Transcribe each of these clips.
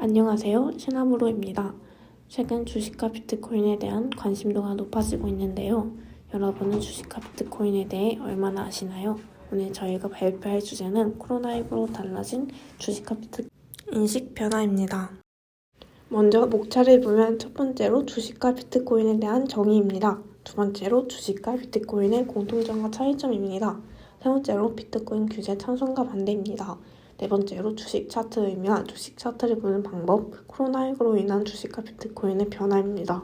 안녕하세요. 시나브로입니다. 최근 주식과 비트코인에 대한 관심도가 높아지고 있는데요. 여러분은 주식과 비트코인에 대해 얼마나 아시나요? 오늘 저희가 발표할 주제는 코로나19로 달라진 주식과 비트코인 인식 변화입니다. 먼저 목차를 보면 첫 번째로 주식과 비트코인에 대한 정의입니다. 두 번째로 주식과 비트코인의 공통점과 차이점입니다. 세 번째로 비트코인 규제 찬성과 반대입니다. 네 번째로 주식 차트의 의미와 주식 차트를 보는 방법, 코로나19로 인한 주식과 비트코인의 변화입니다.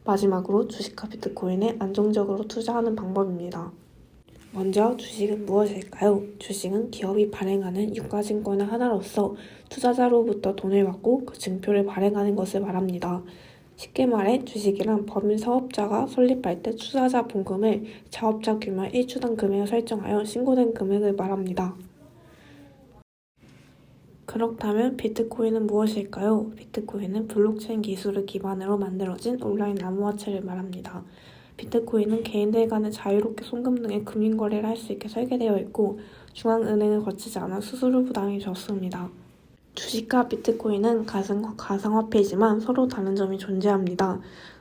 마지막으로 주식과 비트코인에 안정적으로 투자하는 방법입니다. 먼저 주식은 무엇일까요? 주식은 기업이 발행하는 유가증권의 하나로서 투자자로부터 돈을 받고 그 증표를 발행하는 것을 말합니다. 쉽게 말해 주식이란 법인 사업자가 설립할 때 투자자 본금을 자업자 규모 1주당 금액을 설정하여 신고된 금액을 말합니다. 그렇다면 비트코인은 무엇일까요? 비트코인은 블록체인 기술을 기반으로 만들어진 온라인 암호화폐를 말합니다. 비트코인은 개인들 간에 자유롭게 송금 등의 금융거래를 할 수 있게 설계되어 있고 중앙은행을 거치지 않아 수수료 부담이 적습니다. 주식과 비트코인은 가상화폐이지만 서로 다른 점이 존재합니다.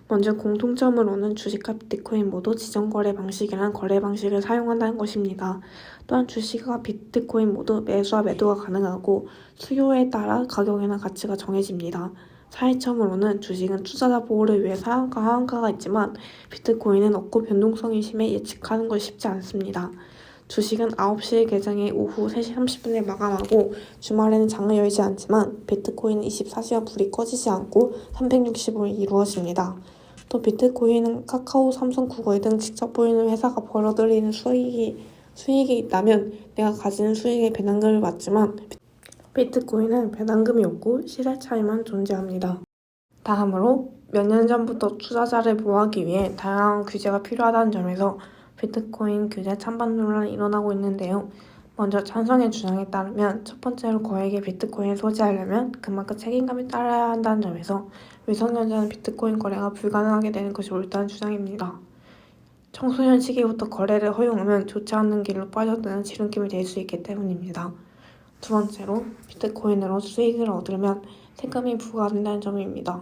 먼저 공통점으로는 주식과 비트코인 모두 지정거래 방식이란 거래 방식을 사용한다는 것입니다. 또한 주식과 비트코인 모두 매수와 매도가 가능하고 수요에 따라 가격이나 가치가 정해집니다. 차이점으로는 주식은 투자자 보호를 위해 상한가 하한가가 있지만 비트코인은 없고 변동성이 심해 예측하는 것이 쉽지 않습니다. 주식은 9시에 개장해 오후 3시 30분에 마감하고 주말에는 장을 열지 않지만 비트코인은 24시간 불이 꺼지지 않고 365일 이루어집니다. 또 비트코인은 카카오, 삼성, 구글 등 직접 보이는 회사가 벌어들이는 수익이 있다면 내가 가지는 수익의 배당금을 받지만 비트코인은 배당금이 없고 시세 차이만 존재합니다. 다음으로 몇 년 전부터 투자자를 보호하기 위해 다양한 규제가 필요하다는 점에서 비트코인 규제 찬반 논란이 일어나고 있는데요. 먼저 찬성의 주장에 따르면 첫 번째로 거액의 비트코인을 소지하려면 그만큼 책임감이 따라야 한다는 점에서未성년자는 비트코인 거래가 불가능하게 되는 것이 옳다는 주장입니다. 청소년 시기부터 거래를 허용하면 좋지 않은 길로 빠져드는 지름길이 될 수 있기 때문입니다. 두 번째로 비트코인으로 수익을 얻으려면 세금이 부과된다는 점입니다.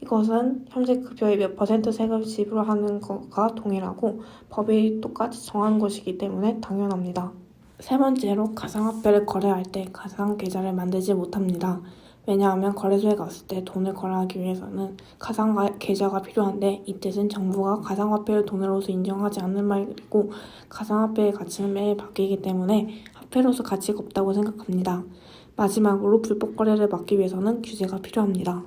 이것은 현재 급여의 몇 % 세금을 지불하는 것과 동일하고 법이 똑같이 정한 것이기 때문에 당연합니다. 세 번째로 가상화폐를 거래할 때 가상계좌를 만들지 못합니다. 왜냐하면 거래소에 갔을 때 돈을 거래하기 위해서는 가상계좌가 필요한데 이 뜻은 정부가 가상화폐를 돈으로서 인정하지 않는 말이고 가상화폐의 가치는 매일 바뀌기 때문에 화폐로서 가치가 없다고 생각합니다. 마지막으로 불법 거래를 막기 위해서는 규제가 필요합니다.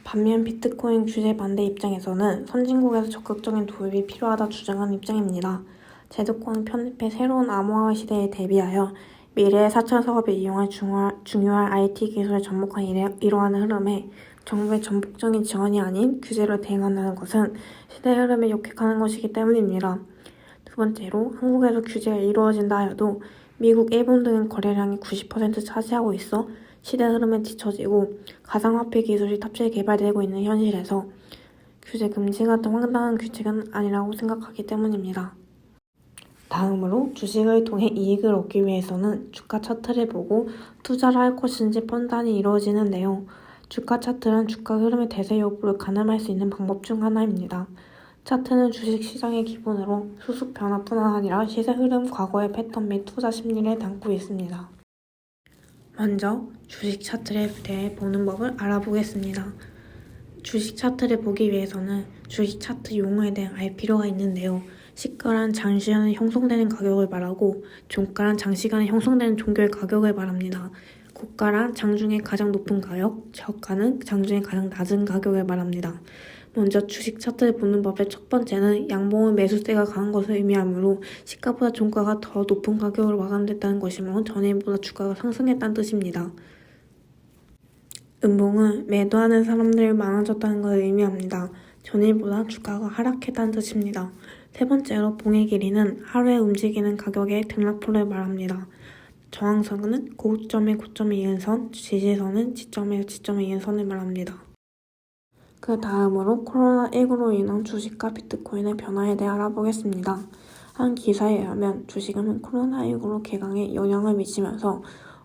반면 비트코인 규제 반대 입장에서는 선진국에서 적극적인 도입이 필요하다 주장하는 입장입니다. 제도권을 편입해 새로운 암호화 시대에 대비하여 미래의 4차 사업에 이용할 중요한 IT 기술에 접목한 이러한 흐름에 정부의 전폭적인 지원이 아닌 규제를 대응한다는 것은 시대의 흐름에 역행하는 것이기 때문입니다. 두 번째로 한국에서 규제가 이루어진다 하여도 미국, 일본 등은 거래량이 90% 차지하고 있어 시대 흐름에 뒤처지고 가상화폐 기술이 탑재해 개발되고 있는 현실에서 규제 금지 같은 황당한 규칙은 아니라고 생각하기 때문입니다. 다음으로 주식을 통해 이익을 얻기 위해서는 주가 차트를 보고 투자를 할 것인지 판단이 이루어지는데요. 주가 차트는 주가 흐름의 대세 여부를 가늠할 수 있는 방법 중 하나입니다. 차트는 주식시장의 기본으로 수급 변화뿐만 아니라 시세 흐름, 과거의 패턴 및 투자 심리를 담고 있습니다. 먼저 주식 차트에 대해 보는 법을 알아보겠습니다. 주식 차트를 보기 위해서는 주식 차트 용어에 대해 알 필요가 있는데요. 시가란 장시간에 형성되는 가격을 말하고 종가란 장시간에 형성되는 종교의 가격을 말합니다. 고가란 장중에 가장 높은 가격, 저가는 장중에 가장 낮은 가격을 말합니다. 먼저 주식 차트를 보는 법의 첫 번째는 양봉은 매수세가 강한 것을 의미하므로 시가보다 종가가 더 높은 가격으로 마감됐다는 것이며 전일보다 주가가 상승했다는 뜻입니다. 음봉은 매도하는 사람들이 많아졌다는 것을 의미합니다. 전일보다 주가가 하락했다는 뜻입니다. 세 번째로 봉의 길이는 하루에 움직이는 가격의 등락포를 말합니다. 저항선은 고점에 고점에 이은 선, 지지선은 지점에 지점에 이은 선을 말합니다. 그 다음으로 코로나19로 인한 주식과 비트코인의 변화에 대해 알아보겠습니다. 한 기사에 의하면 주식은 코로나19로 개강에 영향을 미치면서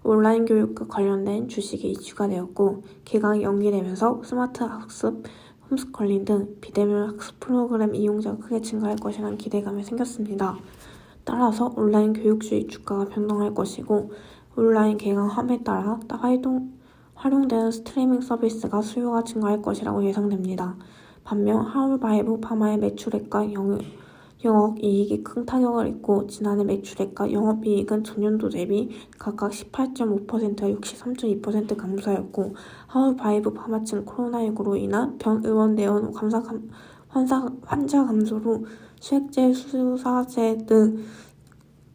온라인 교육과 관련된 주식이 이슈가 되었고 개강이 연기되면서 스마트 학습, 홈스쿨링 등 비대면 학습 프로그램 이용자가 크게 증가할 것이라는 기대감이 생겼습니다. 따라서 온라인 교육주의 주가가 변동할 것이고 온라인 개강함에 따라 활용되는 스트리밍 서비스가 수요가 증가할 것이라고 예상됩니다. 반면 하울바이브 파마의 매출액과 영업이익이 큰 타격을 입고 지난해 매출액과 영업이익은 전년도 대비 각각 18.5%와 63.2% 감소하였고 하울바이브 파마측 코로나19로 인한 병의원 내원 환자 감소로 수액제, 수사제 등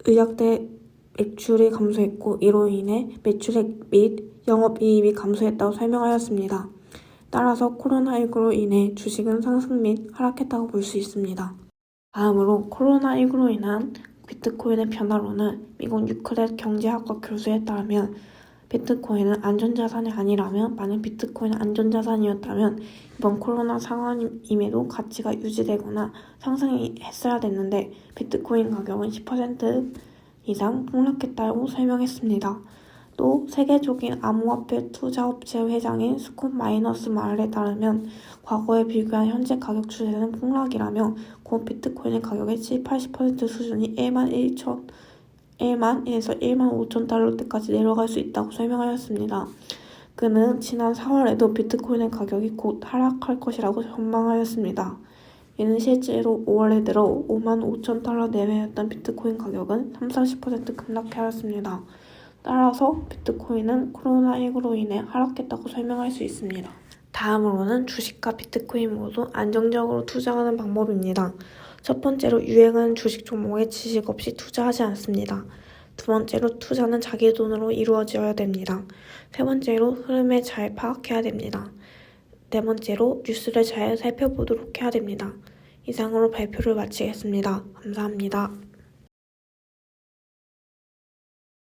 의약대 매출이 감소했고 이로 인해 매출액 및 영업이익이 감소했다고 설명하였습니다. 따라서 코로나19로 인해 주식은 상승 및 하락했다고 볼 수 있습니다. 다음으로 코로나19로 인한 비트코인의 변화로는 미국 유클렛 경제학과 교수에 따르면 비트코인은 안전자산이 아니라면 만약 비트코인은 안전자산이었다면 이번 코로나 상황임에도 가치가 유지되거나 상승했어야 됐는데 비트코인 가격은 10% 이상 폭락했다고 설명했습니다. 또 세계적인 암호화폐 투자업체 회장인 스콧 마이너스 말에 따르면 과거에 비교한 현재 가격 추세는 폭락이라며 곧 비트코인의 가격의 70-80% 수준이 1에서 1만 5천 달러대까지 내려갈 수 있다고 설명하였습니다. 그는 지난 4월에도 비트코인의 가격이 곧 하락할 것이라고 전망하였습니다. 이는 실제로 5월에 들어 5만 5천 달러 내외였던 비트코인 가격은 30-40% 급락하였습니다. 따라서 비트코인은 코로나19로 인해 하락했다고 설명할 수 있습니다. 다음으로는 주식과 비트코인 모두 안정적으로 투자하는 방법입니다. 첫 번째로 유행하는 주식 종목에 지식 없이 투자하지 않습니다. 두 번째로 투자는 자기 돈으로 이루어져야 됩니다. 세 번째로 흐름을 잘 파악해야 됩니다. 네 번째로 뉴스를 잘 살펴보도록 해야 됩니다. 이상으로 발표를 마치겠습니다. 감사합니다.